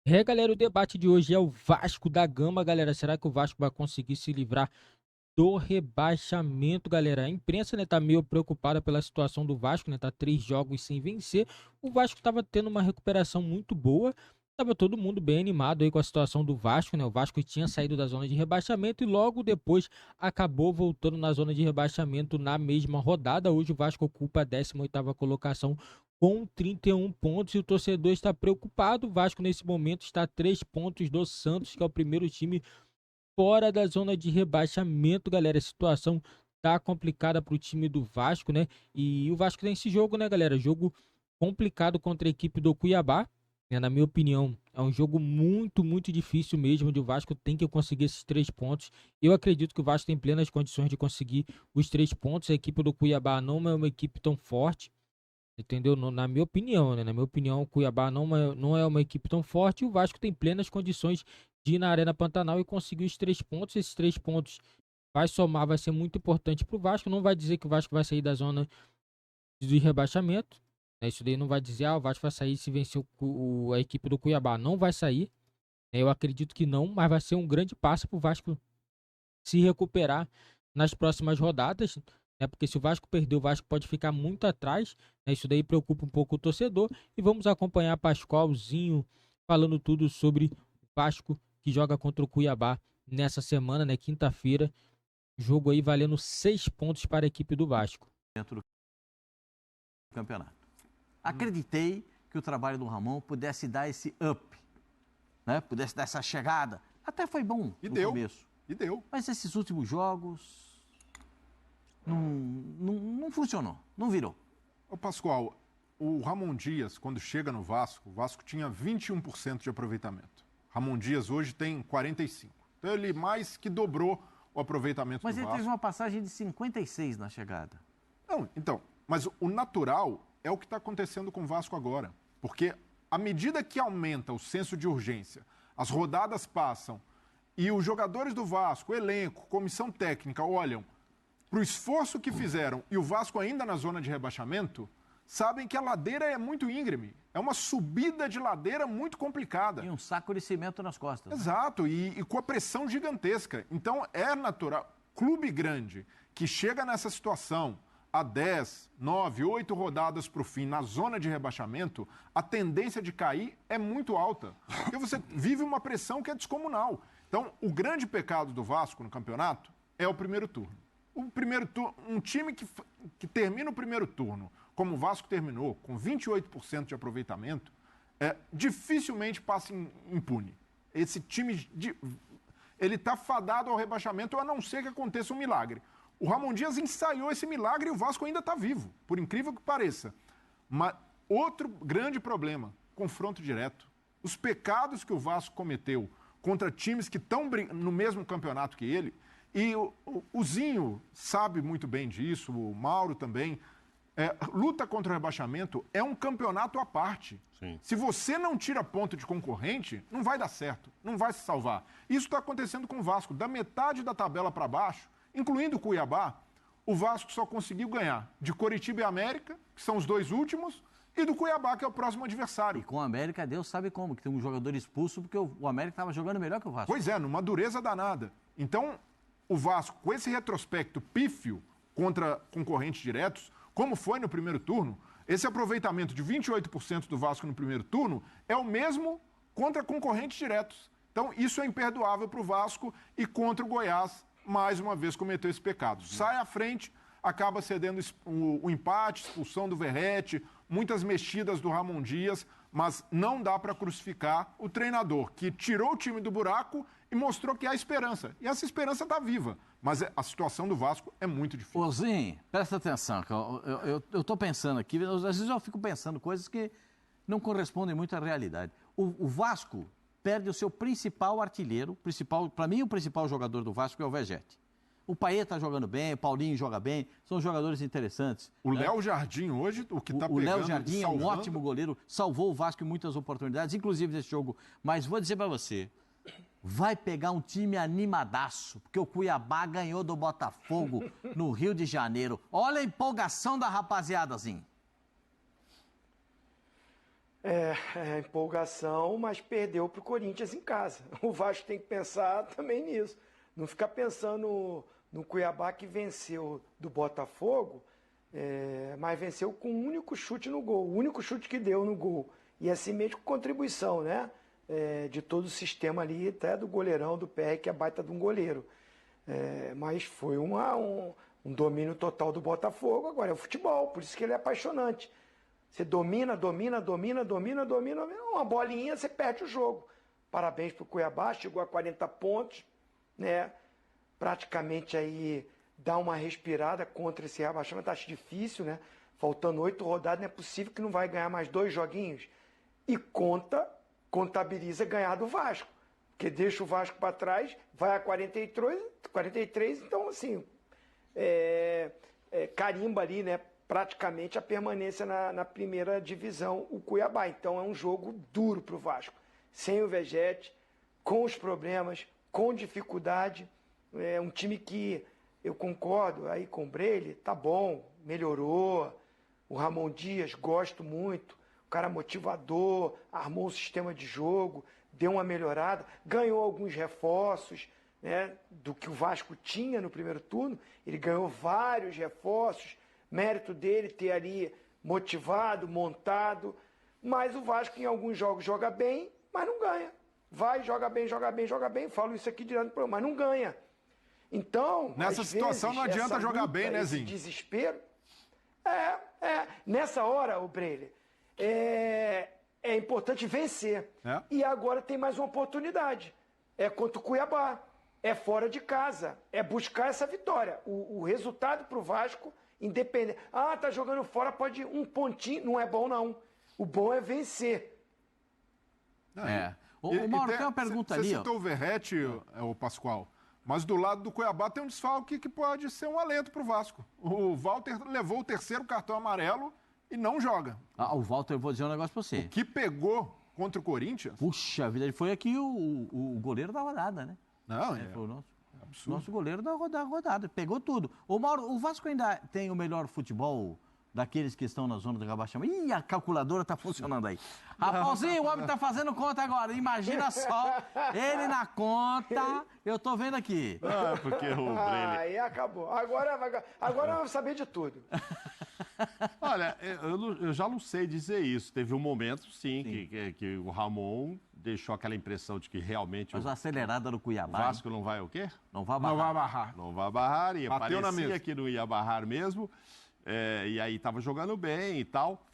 Galera, o debate de hoje é o Vasco da Gama, galera. Será que o Vasco vai conseguir se livrar do rebaixamento, galera? A imprensa, né, tá meio preocupada pela situação do Vasco, né? Tá 3 jogos sem vencer. O Vasco tava tendo uma recuperação muito boa. Tava todo mundo bem animado aí com a situação do Vasco, né? O Vasco tinha saído da zona de rebaixamento e logo depois acabou voltando na zona de rebaixamento na mesma rodada. Hoje o Vasco ocupa a 18ª colocação com 31 pontos e o torcedor está preocupado. O Vasco nesse momento está a 3 pontos do Santos, que é o primeiro time fora da zona de rebaixamento, galera. A situação tá complicada pro time do Vasco, né? E o Vasco tem esse jogo, né, galera? Jogo complicado contra a equipe do Cuiabá, né? Na minha opinião, é um jogo muito difícil mesmo, onde o Vasco tem que conseguir esses 3 pontos. Eu acredito que o Vasco tem plenas condições de conseguir os 3 pontos. A equipe do Cuiabá não é uma equipe tão forte, entendeu? Na minha opinião, né? Na minha opinião, o Cuiabá não é uma equipe tão forte e o Vasco tem plenas condições de ir na Arena Pantanal e conseguir os 3 pontos. Esses 3 pontos vai somar, vai ser muito importante para o Vasco. Não vai dizer que o Vasco vai sair da zona de rebaixamento, né? Isso daí não vai dizer, o Vasco vai sair se vencer a equipe do Cuiabá. Não vai sair, né? Eu acredito que não, mas vai ser um grande passo para o Vasco se recuperar nas próximas rodadas, né? Porque se o Vasco perder, o Vasco pode ficar muito atrás, né? Isso daí preocupa um pouco o torcedor. E vamos acompanhar Pascoalzinho falando tudo sobre o Vasco que joga contra o Cuiabá nessa semana, né? Quinta-feira. Jogo aí valendo 6 pontos para a equipe do Vasco. Dentro do campeonato. Acreditei que o trabalho do Ramon pudesse dar esse up, né? Pudesse dar essa chegada. Até foi bom no começo. E deu. Mas esses últimos jogos não funcionou, não virou. Ô Pascoal, o Ramon Dias, quando chega no Vasco, o Vasco tinha 21% de aproveitamento. Ramon Dias hoje tem 45%. Então ele mais que dobrou o aproveitamento Mas do ele Vasco. teve uma passagem de 56 na chegada. Não, então, mas o natural é o que está acontecendo com o Vasco agora. Porque à medida que aumenta o senso de urgência, as rodadas passam e os jogadores do Vasco, elenco, comissão técnica, olham para o esforço que fizeram e o Vasco ainda na zona de rebaixamento, sabem que a ladeira é muito íngreme. É uma subida de ladeira muito complicada. E um saco de cimento nas costas. Exato, né? E com a pressão gigantesca. Então é natural. Clube grande que chega nessa situação a 10, 9, 8 rodadas para o fim na zona de rebaixamento, a tendência de cair é muito alta. Porque você vive uma pressão que é descomunal. Então, o grande pecado do Vasco no campeonato é o primeiro turno. O primeiro turno, um time que termina o primeiro turno, como o Vasco terminou, com 28% de aproveitamento, dificilmente passa impune. Esse time, ele está fadado ao rebaixamento, a não ser que aconteça um milagre. O Ramon Dias ensaiou esse milagre e o Vasco ainda está vivo, por incrível que pareça. Mas outro grande problema, confronto direto. Os pecados que o Vasco cometeu contra times que estão no mesmo campeonato que ele, e o Zinho sabe muito bem disso, o Mauro também. Luta contra o rebaixamento é um campeonato à parte. Sim. Se você não tira ponto de concorrente, não vai dar certo, não vai se salvar. Isso está acontecendo com o Vasco. Da metade da tabela para baixo, incluindo o Cuiabá, o Vasco só conseguiu ganhar de Coritiba e América, que são os dois últimos, e do Cuiabá, que é o próximo adversário. E com o América, Deus sabe como, que tem um jogador expulso, porque o América estava jogando melhor que o Vasco. Pois é, numa dureza danada. Então, o Vasco, com esse retrospecto pífio contra concorrentes diretos, como foi no primeiro turno, esse aproveitamento de 28% do Vasco no primeiro turno é o mesmo contra concorrentes diretos. Então, isso é imperdoável para o Vasco e contra o Goiás, mais uma vez, cometeu esse pecado. Sai à frente, acaba cedendo o empate, expulsão do Verrete, muitas mexidas do Ramon Dias, mas não dá para crucificar o treinador que tirou o time do buraco e mostrou que há esperança. E essa esperança está viva. Mas a situação do Vasco é muito difícil. Ozinho, presta atenção, que eu estou pensando aqui, às vezes eu fico pensando coisas que não correspondem muito à realidade. O Vasco perde o seu principal artilheiro, para mim o principal jogador do Vasco é o Vegete. O Paê está jogando bem, o Paulinho joga bem, são jogadores interessantes. O Léo Jardim hoje, o que está pegando... O Léo Jardim é um ótimo goleiro, salvou o Vasco em muitas oportunidades, inclusive nesse jogo. Mas vou dizer para você, vai pegar um time animadaço, porque o Cuiabá ganhou do Botafogo no Rio de Janeiro. Olha a empolgação da rapaziadazinha. Empolgação, mas perdeu para o Corinthians em casa. O Vasco tem que pensar também nisso. Não ficar pensando no Cuiabá que venceu do Botafogo, mas venceu com um único chute no gol, o único chute que deu no gol. E assim mesmo com contribuição, né? De todo o sistema ali, até do goleirão do PR, que é baita de um goleiro. Mas foi um domínio total do Botafogo. Agora é o futebol, por isso que ele é apaixonante. Você domina, uma bolinha, você perde o jogo. Parabéns para o Cuiabá, chegou a 40 pontos, né? Praticamente aí dá uma respirada contra esse rebaixamento. Acho difícil, né? Faltando 8 rodadas, não é possível que não vai ganhar mais 2 joguinhos. E contabiliza ganhar do Vasco. Porque deixa o Vasco para trás, vai a 43, então assim, carimba ali, né? Praticamente a permanência na primeira divisão, o Cuiabá. Então é um jogo duro para o Vasco. Sem o Vegete, com os problemas, com dificuldade. É um time que eu concordo aí com o Breile, tá bom, melhorou. O Ramon Dias, gosto muito. O cara motivador, armou um sistema de jogo, deu uma melhorada, ganhou alguns reforços, né, do que o Vasco tinha no primeiro turno. Ele ganhou vários reforços. Mérito dele ter ali motivado, montado, mas o Vasco em alguns jogos joga bem, mas não ganha. Vai, joga bem, falo isso aqui direto, mas não ganha. Então, nessa situação não adianta jogar bem, né, Zinho? Desespero. Nessa hora, o Breile, é importante vencer. E agora tem mais uma oportunidade. É contra o Cuiabá, é fora de casa, é buscar essa vitória. O resultado para o Vasco, independente. Tá jogando fora, pode ir um pontinho, não é bom não. O bom é vencer. O Mauro, tem uma pergunta ali. Você citou o Verrete, o Pascoal, mas do lado do Cuiabá tem um desfalque que pode ser um alento para o Vasco. O Walter levou o 3º cartão amarelo e não joga. O Walter, eu vou dizer um negócio para você. O que pegou contra o Corinthians? Puxa vida, ele foi aqui o goleiro da rodada, né? Não, foi o nosso goleiro da rodada, pegou tudo. Ô Mauro, o Vasco ainda tem o melhor futebol daqueles que estão na zona do rebaixamento. Ih, a calculadora tá funcionando aí. Raposinho, o homem tá fazendo conta agora. Imagina só, ele na conta. Eu tô vendo aqui. Porque o Breile... Aí acabou. Agora eu vou saber de tudo. Olha, eu já não sei dizer isso. Teve um momento, sim. Que o Ramon deixou aquela impressão de que realmente... Mas a acelerada no Cuiabá... O Vasco não vai o quê? Não vai barrar. Não vai barrar. E Bateu na parecia mesa. que não ia barrar mesmo. E aí estava jogando bem e tal.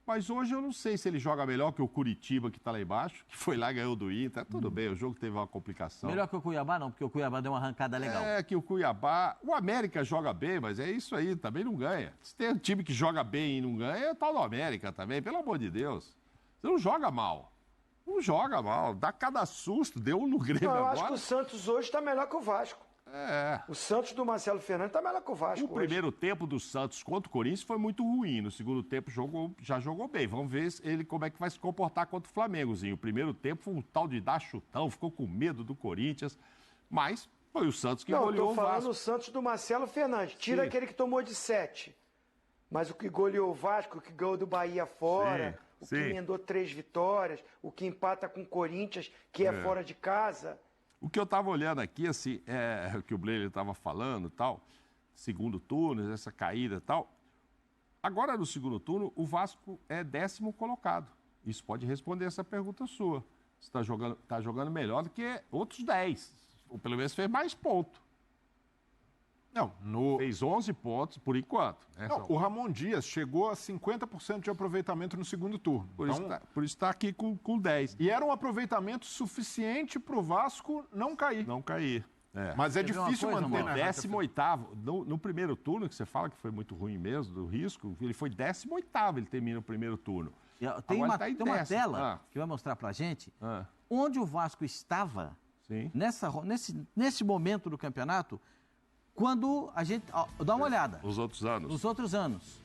Mas hoje eu não sei se ele joga melhor que o Curitiba, que está lá embaixo, que foi lá e ganhou do Inter. Tudo bem, o jogo teve uma complicação. Melhor que o Cuiabá não, porque o Cuiabá deu uma arrancada legal. Que o Cuiabá... O América joga bem, mas é isso aí, também não ganha. Se tem um time que joga bem e não ganha, é o tal do América também, pelo amor de Deus. Você não joga mal. Não joga mal. Dá cada susto, deu um no Grêmio agora. Eu acho que o Santos hoje está melhor que o Vasco. O Santos do Marcelo Fernandes está melhor que o Vasco. O primeiro tempo do Santos contra o Corinthians foi muito ruim. No segundo tempo já jogou bem. Vamos ver ele como é que vai se comportar contra o Flamengozinho. O primeiro tempo foi um tal de dar chutão, ficou com medo do Corinthians. Mas foi o Santos que goleou o Vasco. Não, tô falando o Santos do Marcelo Fernandes. Tira aquele que tomou de 7. Mas o que goleou o Vasco, o que ganhou do Bahia fora, o que emendou 3 vitórias, o que empata com o Corinthians, que é fora de casa... O que eu estava olhando aqui, assim, o que o Breile estava falando, tal, segundo turno, essa caída e tal. Agora, no segundo turno, o Vasco é 10º colocado. Isso pode responder essa pergunta sua. Você está jogando melhor do que outros 10. Ou pelo menos fez mais pontos. Fez 11 pontos por enquanto. O Ramon Dias chegou a 50% de aproveitamento no segundo turno. Por isso está aqui com 10. E era um aproveitamento suficiente para o Vasco não cair. Não cair. Mas é difícil manter, né? 18º. No primeiro turno, que você fala que foi muito ruim mesmo, do risco, ele foi 18º, ele termina o primeiro turno. Tem uma tela que vai mostrar pra gente onde o Vasco estava nesse momento do campeonato, quando a gente... dá uma olhada. Os outros anos. Nos outros anos.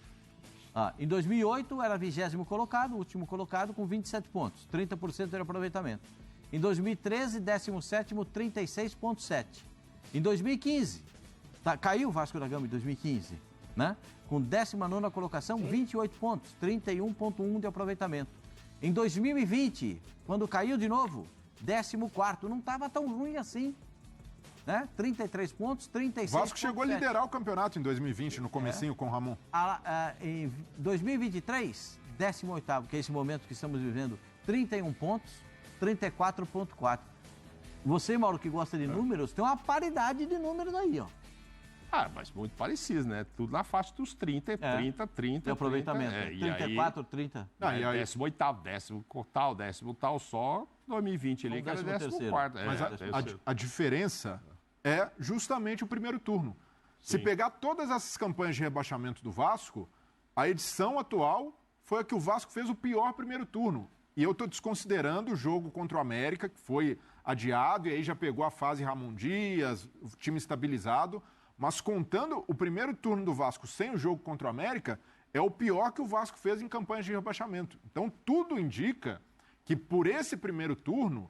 Em 2008 era 20º colocado, último colocado, com 27 pontos. 30% de aproveitamento. Em 2013, 17º, 36,7. Em 2015, caiu o Vasco da Gama em 2015, né? Com 19ª colocação, 28 pontos, 31,1 de aproveitamento. Em 2020, quando caiu de novo, 14º, não estava tão ruim assim. Né? 33 pontos, 36 O Vasco chegou a 7. liderar o campeonato em 2020, no comecinho com o Ramon. Em 2023, 18º, que é esse momento que estamos vivendo, 31 pontos, 34,4. Você, Mauro, que gosta de números, tem uma paridade de números aí, ó. Mas muito parecido, né? Tudo na faixa dos 30, 30. De aproveitamento. 34, 30. Não, e aí... 18º, décimo tal, só 2020 ali, que era 14º. Mas a diferença é justamente o primeiro turno. Sim. Se pegar todas essas campanhas de rebaixamento do Vasco, a edição atual foi a que o Vasco fez o pior primeiro turno. E eu estou desconsiderando o jogo contra o América, que foi adiado, e aí já pegou a fase Ramon Dias, o time estabilizado. Mas contando o primeiro turno do Vasco sem o jogo contra o América, é o pior que o Vasco fez em campanhas de rebaixamento. Então, tudo indica que por esse primeiro turno,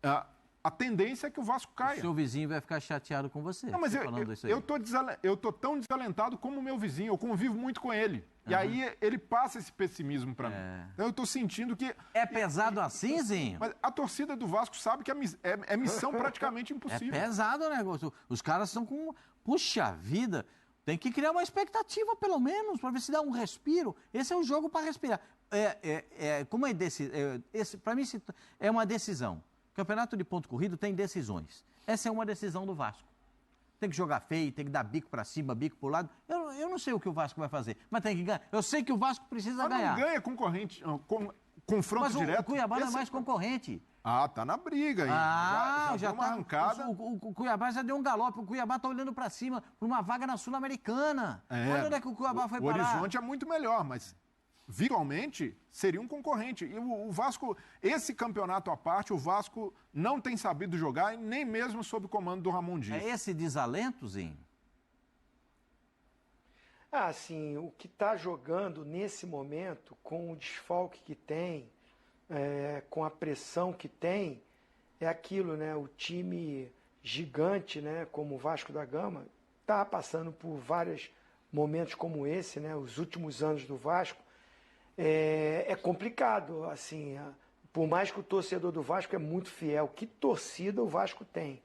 a tendência é que o Vasco caia. O seu vizinho vai ficar chateado com você. Não, mas eu tô tão desalentado como o meu vizinho, eu convivo muito com ele. E aí ele passa esse pessimismo para mim. Então eu tô sentindo que... É pesado assim, Zinho? Mas a torcida do Vasco sabe que é missão praticamente impossível. É pesado o negócio. Os caras estão com... Puxa vida, tem que criar uma expectativa, pelo menos, para ver se dá um respiro. Esse é um jogo para respirar. Como para mim, é uma decisão. O campeonato de ponto corrido tem decisões. Essa é uma decisão do Vasco. Tem que jogar feio, tem que dar bico para cima, bico para o lado. Eu não sei o que o Vasco vai fazer, mas tem que ganhar. Eu sei que o Vasco precisa ganhar. Mas não ganha concorrente, confronto direto. Mas o Cuiabá não é mais concorrente. Tá na briga aí. Já deu uma arrancada. O Cuiabá já deu um galope. O Cuiabá tá olhando para cima para uma vaga na Sul-Americana. Olha onde é que o Cuiabá foi parar. O horizonte é muito melhor, mas virtualmente seria um concorrente. E o Vasco, esse campeonato à parte, o Vasco não tem sabido jogar, nem mesmo sob o comando do Ramon Dias. É esse desalento, Zinho? Sim, o que está jogando nesse momento, com o desfalque que tem, com a pressão que tem, é aquilo, né? O time gigante, né? Como o Vasco da Gama, está passando por vários momentos como esse, né? Os últimos anos do Vasco. É complicado, assim, por mais que o torcedor do Vasco é muito fiel. Que torcida o Vasco tem?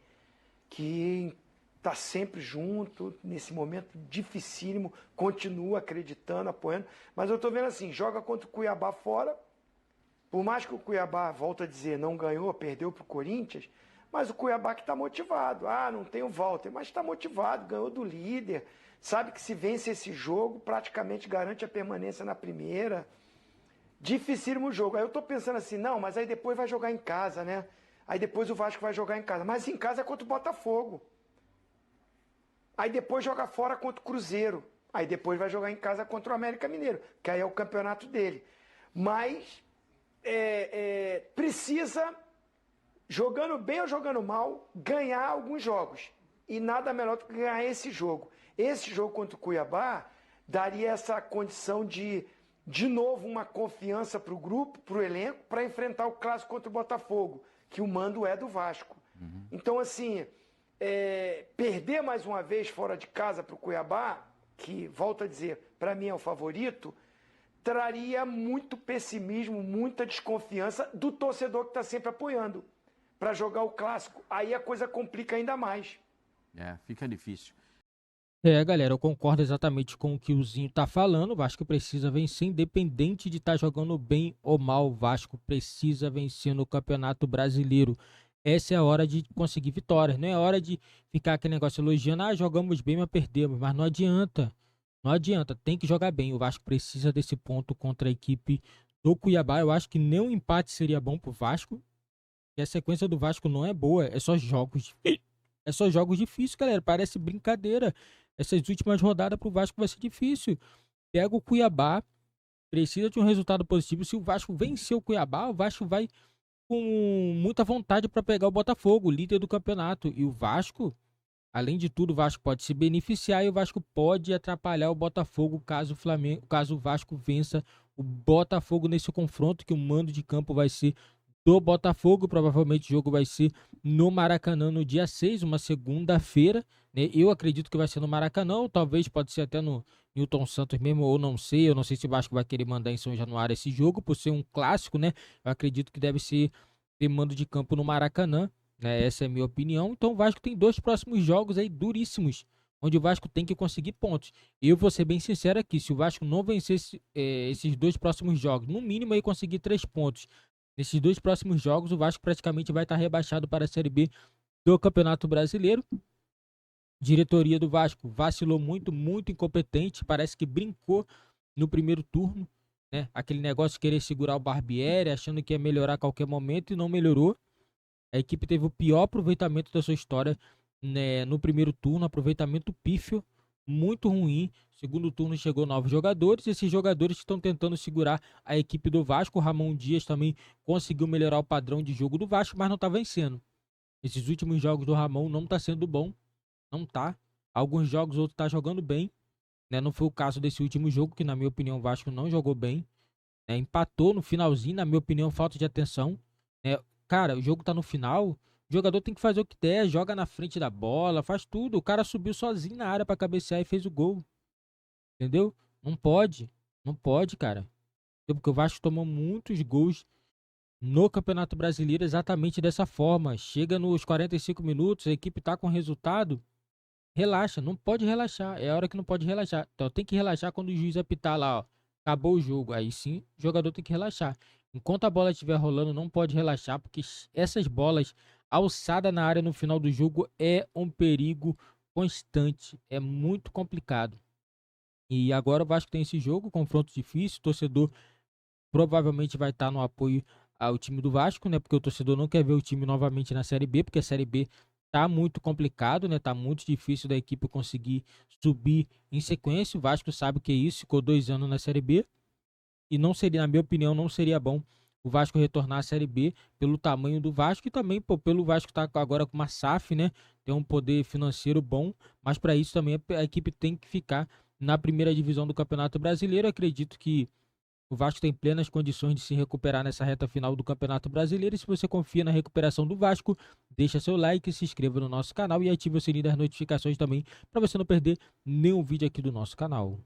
Que está sempre junto, nesse momento dificílimo, continua acreditando, apoiando. Mas eu estou vendo assim, joga contra o Cuiabá fora. Por mais que o Cuiabá, volto a dizer, não ganhou, perdeu para o Corinthians, mas o Cuiabá que está motivado. Não tem o Walter, mas está motivado, ganhou do líder. Sabe que se vence esse jogo, praticamente garante a permanência na primeira. Dificílimo jogo. Aí eu estou pensando assim, não, mas aí depois vai jogar em casa, né? Aí depois o Vasco vai jogar em casa. Mas em casa é contra o Botafogo. Aí depois joga fora contra o Cruzeiro. Aí depois vai jogar em casa contra o América Mineiro, que aí é o campeonato dele. Mas precisa, jogando bem ou jogando mal, ganhar alguns jogos. E nada melhor do que ganhar esse jogo. Esse jogo contra o Cuiabá daria essa condição de novo, uma confiança para o grupo, para o elenco, para enfrentar o clássico contra o Botafogo, que o mando é do Vasco. Então, assim, perder mais uma vez fora de casa para o Cuiabá, que, volto a dizer, para mim é o favorito, traria muito pessimismo, muita desconfiança do torcedor que está sempre apoiando para jogar o clássico. Aí a coisa complica ainda mais. Fica difícil. Galera, eu concordo exatamente com o que o Zinho tá falando. O Vasco precisa vencer, independente de estar jogando bem ou mal. O Vasco precisa vencer no Campeonato Brasileiro. Essa é a hora de conseguir vitórias. Não é hora de ficar aquele negócio elogiando. Jogamos bem, mas perdemos. Mas não adianta. Não adianta. Tem que jogar bem. O Vasco precisa desse ponto contra a equipe do Cuiabá. Eu acho que nem um empate seria bom pro Vasco. E a sequência do Vasco não é boa. É só jogos difíceis, galera. Parece brincadeira. Essas últimas rodadas pro Vasco vai ser difícil. Pega o Cuiabá. Precisa de um resultado positivo. Se o Vasco vencer o Cuiabá, o Vasco vai com muita vontade para pegar o Botafogo, líder do campeonato. E o Vasco, além de tudo, o Vasco pode se beneficiar e o Vasco pode atrapalhar o Botafogo caso o Vasco vença o Botafogo nesse confronto, que o mando de campo vai ser do Botafogo. Provavelmente o jogo vai ser no Maracanã no dia 6, uma segunda-feira, né? Eu acredito que vai ser no Maracanã, ou talvez pode ser até no Newton Santos mesmo, ou não sei. Eu não sei se o Vasco vai querer mandar em São Januário esse jogo, por ser um clássico, né? Eu acredito que deve ser ter mando de campo no Maracanã, né? Essa é a minha opinião. Então o Vasco tem 2 próximos jogos aí duríssimos, onde o Vasco tem que conseguir pontos. Eu vou ser bem sincero aqui, se o Vasco não vencer esses 2 próximos jogos, no mínimo aí conseguir 3 pontos, nesses 2 próximos jogos, o Vasco praticamente vai estar rebaixado para a Série B do Campeonato Brasileiro. Diretoria do Vasco vacilou muito, muito incompetente, parece que brincou no primeiro turno, né? Aquele negócio de querer segurar o Barbieri, achando que ia melhorar a qualquer momento, e não melhorou. A equipe teve o pior aproveitamento da sua história, né, no primeiro turno, aproveitamento pífio, muito ruim. Segundo turno chegou novos jogadores, e esses jogadores estão tentando segurar a equipe do Vasco. O Ramon Dias também conseguiu melhorar o padrão de jogo do Vasco, mas não está vencendo. Esses últimos jogos do Ramon não está sendo bom, não tá. Alguns jogos outros tá jogando bem, né? Não foi o caso desse último jogo, que na minha opinião o Vasco não jogou bem, né? Empatou no finalzinho, na minha opinião, falta de atenção, né? Cara, o jogo tá no final, o jogador tem que fazer o que der, joga na frente da bola, faz tudo. O cara subiu sozinho na área pra cabecear e fez o gol. Entendeu? Não pode. Não pode, cara. Porque o Vasco tomou muitos gols no Campeonato Brasileiro exatamente dessa forma. Chega nos 45 minutos, a equipe tá com resultado, relaxa, não pode relaxar. É a hora que não pode relaxar. Então tem que relaxar quando o juiz apitar lá, ó. Acabou o jogo. Aí sim, o jogador tem que relaxar. Enquanto a bola estiver rolando, não pode relaxar, porque essas bolas alçadas na área no final do jogo é um perigo constante. É muito complicado. E agora o Vasco tem esse jogo, confronto difícil. O torcedor provavelmente vai estar no apoio ao time do Vasco, né? Porque o torcedor não quer ver o time novamente na Série B, porque a Série B tá muito complicado, né? Tá muito difícil da equipe conseguir subir em sequência. O Vasco sabe que é isso, ficou 2 anos na Série B. E não seria, na minha opinião, não seria bom o Vasco retornar à Série B pelo tamanho do Vasco e também pelo Vasco estar agora com uma SAF, né? Tem um poder financeiro bom, mas para isso também a equipe tem que ficar na primeira divisão do Campeonato Brasileiro. Eu acredito que o Vasco tem plenas condições de se recuperar nessa reta final do Campeonato Brasileiro. E se você confia na recuperação do Vasco, deixa seu like, se inscreva no nosso canal e ative o sininho das notificações também, para você não perder nenhum vídeo aqui do nosso canal.